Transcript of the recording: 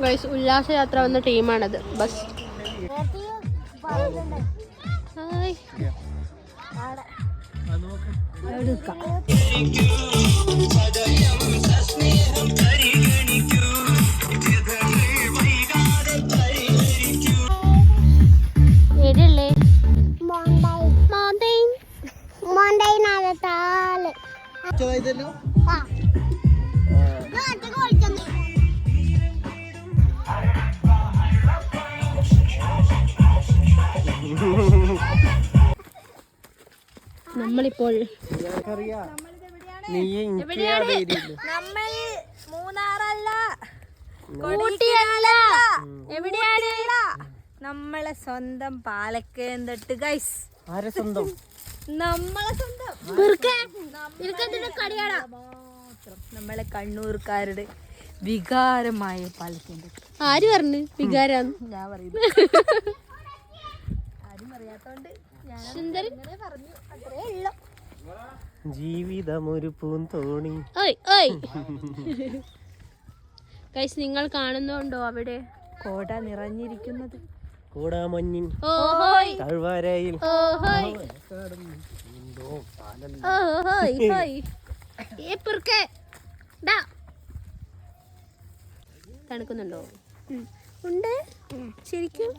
Guys ഉല്ലാസയാത്ര വന്ന ടീമാണത്. Bus hi നമ്മളിപ്പോൾ മൂന്നാറല്ല, എവിടെയാണ്? നമ്മളെ സ്വന്തം പാലക്കയം ഗൈസ്. ആരെ സ്വന്തം? നമ്മളെ സ്വന്തം നമ്മളെ കണ്ണൂർക്കാരുടെ വികാരമായ പാലക്കയം. ആര് പറഞ്ഞു വികാരാന്ന്? ഞാൻ പറയുന്നു. ആരും അറിയാത്തോണ്ട് പറഞ്ഞു. അത്രേ ഉള്ളു. ജീവിതമൊരു പൂന്തോണി. ഗൈസ് നിങ്ങൾ കാണുന്നുണ്ടോ അവിടെ കോട നിറഞ്ഞിരിക്കുന്നത്? കോടാമഞ്ഞിൻ താഴ്വാരയിൽ തണുക്കുന്നുണ്ടോ? ഉണ്ട് ശരിക്കും.